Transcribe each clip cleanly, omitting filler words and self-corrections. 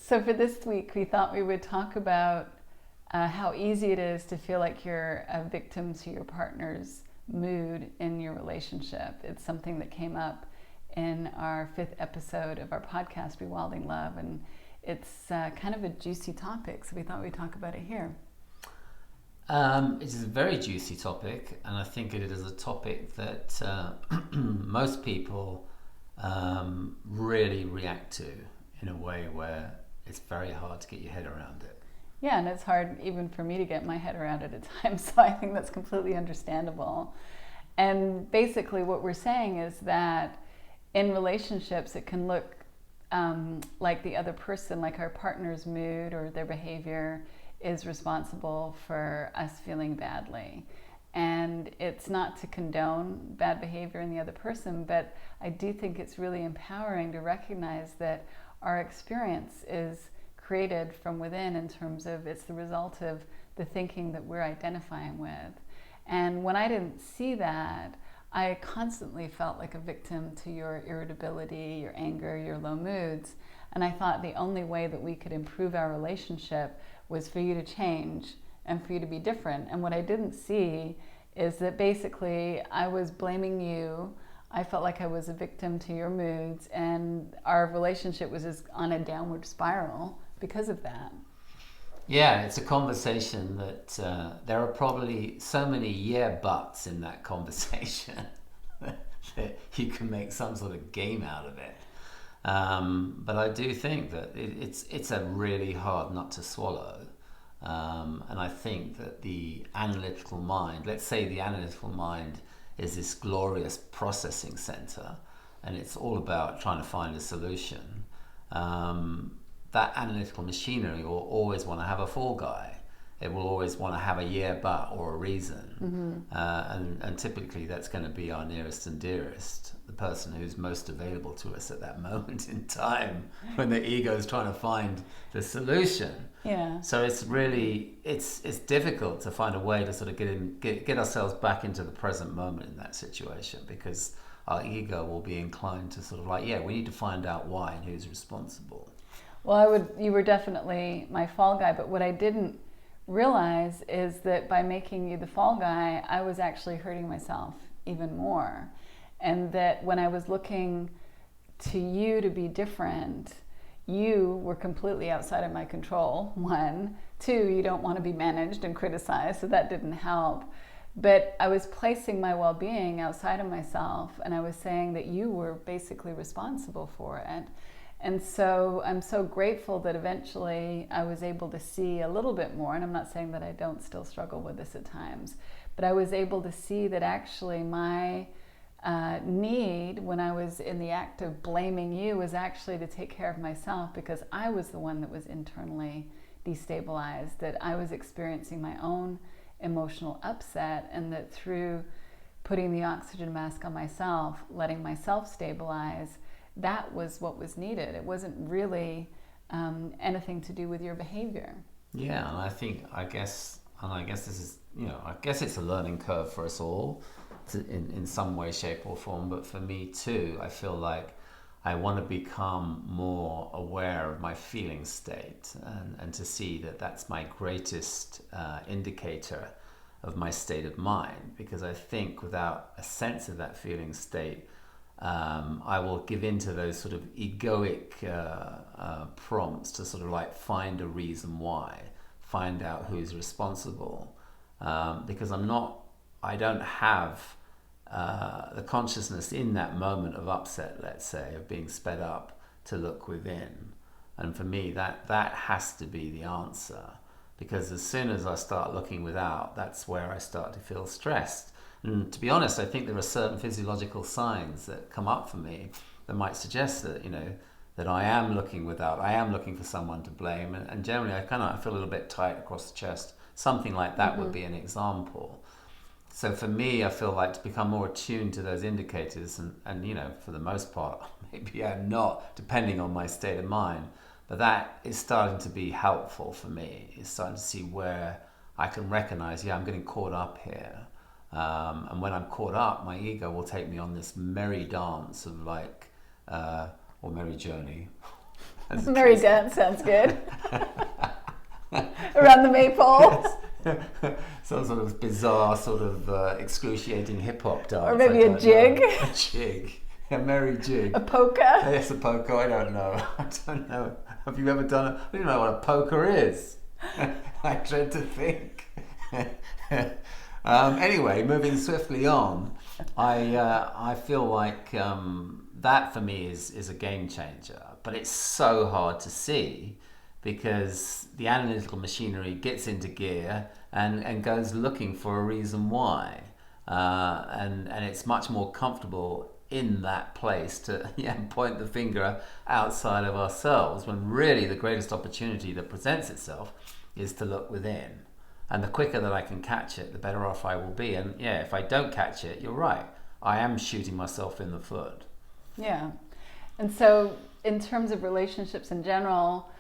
So for this week, we thought we would talk about how easy it is to feel like you're a victim to your partner's mood in your relationship. It's something that came up in our 5th episode of our podcast, Rewilding Love, and it's kind of a juicy topic, so we thought we'd talk about it here. It is a very juicy topic, and I think it is a topic that most people really react to in a way where it's very hard to get your head around it. Yeah, and it's hard even for me to get my head around it at times, so I think that's completely understandable. And basically what we're saying is that in relationships, it can look like the other person, like our partner's mood or their behavior is responsible for us feeling badly. And it's not to condone bad behavior in the other person, but I do think it's really empowering to recognize that our experience is created from within in terms of it's the result of the thinking that we're identifying with. And when I didn't see that, I constantly felt like a victim to your irritability, your anger, your low moods. And I thought the only way that we could improve our relationship was for you to change and for you to be different. And what I didn't see is that basically I was blaming you. I felt like I was a victim to your moods, and our relationship was just on a downward spiral because of that. Yeah, it's a conversation that there are probably so many yeah buts in that conversation that you can make some sort of game out of it. But I do think that it's a really hard nut to swallow. And I think that the analytical mind, let's say the analytical mind is this glorious processing center, and it's all about trying to find a solution. That analytical machinery will always want to have a fall guy. It will always want to have a yeah but or a reason. And typically that's going to be our nearest and dearest, the person who's most available to us at that moment in time when the ego is trying to find the solution. Yeah. So it's really, it's difficult to find a way to sort of get ourselves back into the present moment in that situation, because our ego will be inclined to sort of like, yeah, we need to find out why and who's responsible. Well, you were definitely my fall guy, but what I didn't realize is that by making you the fall guy, I was actually hurting myself even more. And that when I was looking to you to be different, you were completely outside of my control, 1. 2, you don't want to be managed and criticized, so that didn't help. But I was placing my well-being outside of myself, and I was saying that you were basically responsible for it. And so I'm so grateful that eventually I was able to see a little bit more, and I'm not saying that I don't still struggle with this at times, but I was able to see that actually my need when I was in the act of blaming you was actually to take care of myself, because I was the one that was internally destabilized, that I was experiencing my own emotional upset, and that through putting the oxygen mask on myself, letting myself stabilize, that was what was needed. It wasn't really anything to do with your behavior. Yeah, and I guess this is, I guess it's a learning curve for us all in some way, shape or form. But for me too, I feel like I want to become more aware of my feeling state, and to see that that's my greatest indicator of my state of mind. Because I think without a sense of that feeling state, I will give in to those sort of egoic prompts to sort of like find a reason why, find out who's responsible, because I don't have the consciousness in that moment of upset, let's say, of being sped up, to look within. And for me, that has to be the answer, because as soon as I start looking without, that's where I start to feel stressed. And to be honest, I think there are certain physiological signs that come up for me that might suggest that, that I am looking without, I am looking for someone to blame. And generally, I feel a little bit tight across the chest. Something like that would be an example. So for me, I feel like to become more attuned to those indicators, and for the most part, maybe I'm not, depending on my state of mind, but that is starting to be helpful for me. It's starting to see where I can recognize, I'm getting caught up here. And when I'm caught up, my ego will take me on this merry dance of or merry journey, Merry dance sounds good. Around the maypole. Some sort of bizarre, sort of excruciating hip hop dance. Or maybe a jig. A jig. A merry jig. A polka. Yes, a polka. I don't know. I don't know. Have you ever done it? I don't know what a polka is. I dread to think. Anyway, moving swiftly on, I feel like that for me is a game changer. But it's so hard to see because the analytical machinery gets into gear and goes looking for a reason why. And it's much more comfortable in that place to point the finger outside of ourselves when really the greatest opportunity that presents itself is to look within. And the quicker that I can catch it, the better off I will be. And if I don't catch it, you're right. I am shooting myself in the foot. Yeah. And so in terms of relationships in general,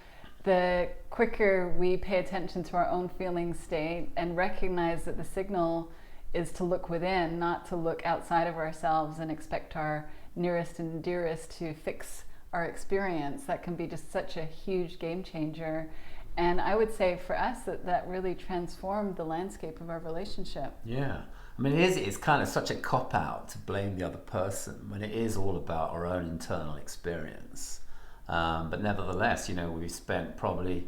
the quicker we pay attention to our own feeling state and recognize that the signal is to look within, not to look outside of ourselves and expect our nearest and dearest to fix our experience, that can be just such a huge game changer. And I would say for us that really transformed the landscape of our relationship. Yeah. I mean, it's kind of such a cop-out to blame the other person when it is all about our own internal experience. But nevertheless, we've spent probably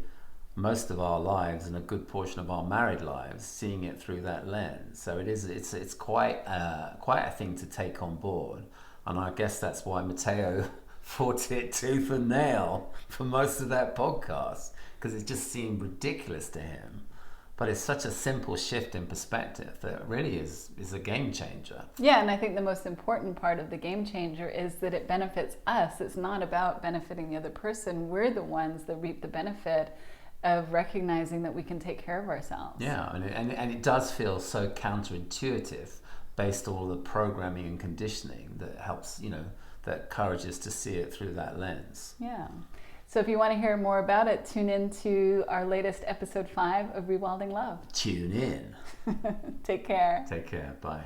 most of our lives and a good portion of our married lives seeing it through that lens. So it's quite a thing to take on board. And I guess that's why Matteo fought it tooth and nail for most of that podcast, because it just seemed ridiculous to him. But it's such a simple shift in perspective that really is a game changer. Yeah, and I think the most important part of the game changer is that it benefits us. It's not about benefiting the other person. We're the ones that reap the benefit of recognizing that we can take care of ourselves. Yeah, and it does feel so counterintuitive based on all the programming and conditioning that helps, that encourages to see it through that lens. Yeah. So if you want to hear more about it, tune in to our latest episode 5 of Rewilding Love. Tune in. Take care. Take care. Bye.